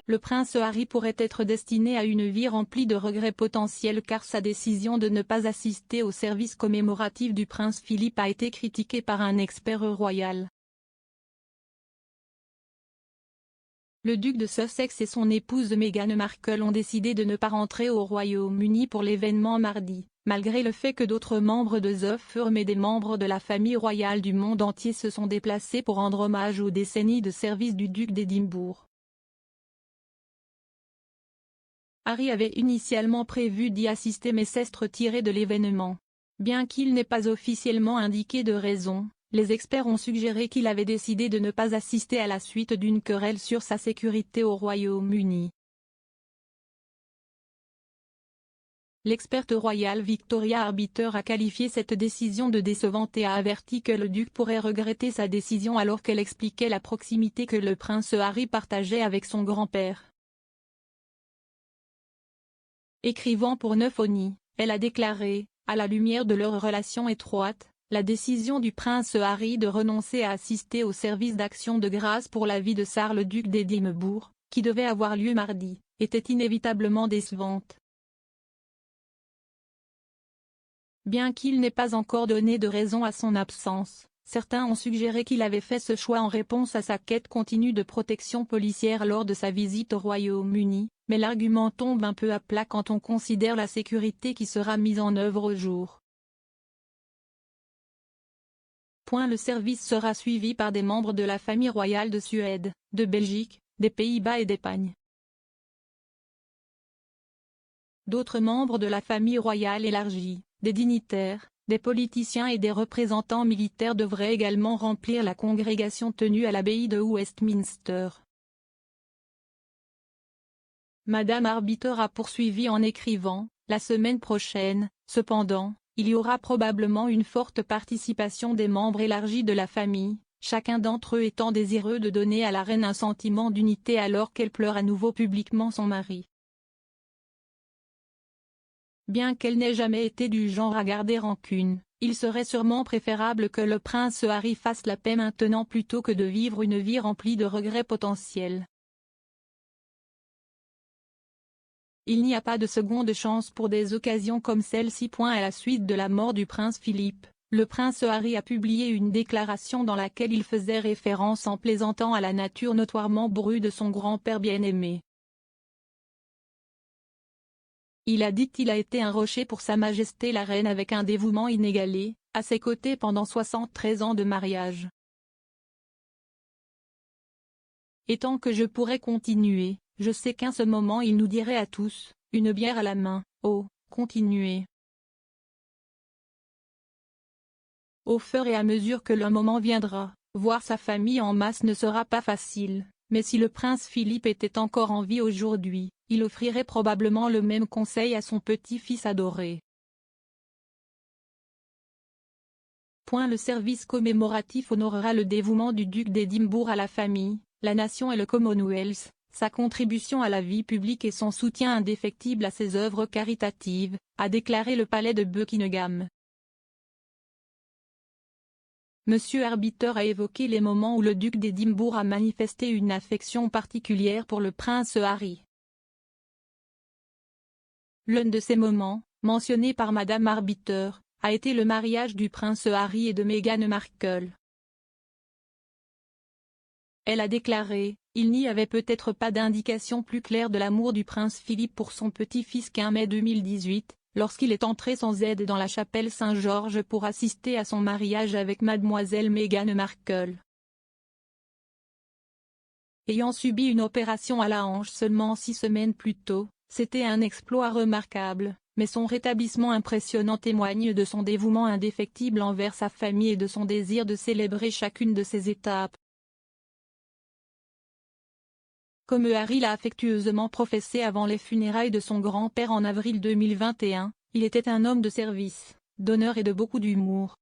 le prince Harry pourrait être destiné à une vie remplie de regrets potentiels car sa décision de ne pas assister au service commémoratif du prince Philippe a été critiquée par un expert royal. Le duc de Sussex et son épouse Meghan Markle ont décidé de ne pas rentrer au Royaume-Uni pour l'événement mardi, malgré le fait que d'autres membres de The Firm et des membres de la famille royale du monde entier se sont déplacés pour rendre hommage aux décennies de service du duc d'Édimbourg. Harry avait initialement prévu d'y assister mais s'est retiré de l'événement. Bien qu'il n'ait pas officiellement indiqué de raison, les experts ont suggéré qu'il avait décidé de ne pas assister à la suite d'une querelle sur sa sécurité au Royaume-Uni. L'experte royale Victoria Arbiter a qualifié cette décision de décevante et a averti que le duc pourrait regretter sa décision alors qu'elle expliquait la proximité que le prince Harry partageait avec son grand-père. Écrivant pour Neufoni, elle a déclaré, à la lumière de leur relation étroite, la décision du prince Harry de renoncer à assister au service d'action de grâce pour la vie de Charles duc d'Édimbourg, qui devait avoir lieu mardi, était inévitablement décevante. Bien qu'il n'ait pas encore donné de raison à son absence, certains ont suggéré qu'il avait fait ce choix en réponse à sa quête continue de protection policière lors de sa visite au Royaume-Uni, mais l'argument tombe un peu à plat quand on considère la sécurité qui sera mise en œuvre au jour. Le service sera suivi par des membres de la famille royale de Suède, de Belgique, des Pays-Bas et d'Espagne. D'autres membres de la famille royale élargie, des dignitaires, des politiciens et des représentants militaires devraient également remplir la congrégation tenue à l'abbaye de Westminster. Madame Arbiter a poursuivi en écrivant, la semaine prochaine, cependant, il y aura probablement une forte participation des membres élargis de la famille, chacun d'entre eux étant désireux de donner à la reine un sentiment d'unité alors qu'elle pleure à nouveau publiquement son mari. Bien qu'elle n'ait jamais été du genre à garder rancune, il serait sûrement préférable que le prince Harry fasse la paix maintenant plutôt que de vivre une vie remplie de regrets potentiels. Il n'y a pas de seconde chance pour des occasions comme celle-ci. À la suite de la mort du prince Philippe, le prince Harry a publié une déclaration dans laquelle il faisait référence en plaisantant à la nature notoirement bourrue de son grand-père bien-aimé. Il a dit qu'il a été un rocher pour Sa Majesté la Reine avec un dévouement inégalé, à ses côtés pendant 73 ans de mariage. Et tant que je pourrais continuer, je sais qu'à ce moment il nous dirait à tous, une bière à la main, oh, continuez. Au fur et à mesure que le moment viendra, voir sa famille en masse ne sera pas facile, mais si le prince Philippe était encore en vie aujourd'hui, il offrirait probablement le même conseil à son petit-fils adoré. Le service commémoratif honorera le dévouement du duc d'Édimbourg à la famille, la nation et le Commonwealth, sa contribution à la vie publique et son soutien indéfectible à ses œuvres caritatives, a déclaré le palais de Buckingham. Monsieur Arbiter a évoqué les moments où le duc d'Édimbourg a manifesté une affection particulière pour le prince Harry. L'un de ces moments, mentionné par Madame Arbiter, a été le mariage du prince Harry et de Meghan Markle. Elle a déclaré, il n'y avait peut-être pas d'indication plus claire de l'amour du prince Philippe pour son petit-fils qu'en mai 2018, lorsqu'il est entré sans aide dans la chapelle Saint-Georges pour assister à son mariage avec mademoiselle Meghan Markle. Ayant subi une opération à la hanche seulement 6 semaines plus tôt, c'était un exploit remarquable, mais son rétablissement impressionnant témoigne de son dévouement indéfectible envers sa famille et de son désir de célébrer chacune de ses étapes. Comme Harry l'a affectueusement professé avant les funérailles de son grand-père en avril 2021, il était un homme de service, d'honneur et de beaucoup d'humour.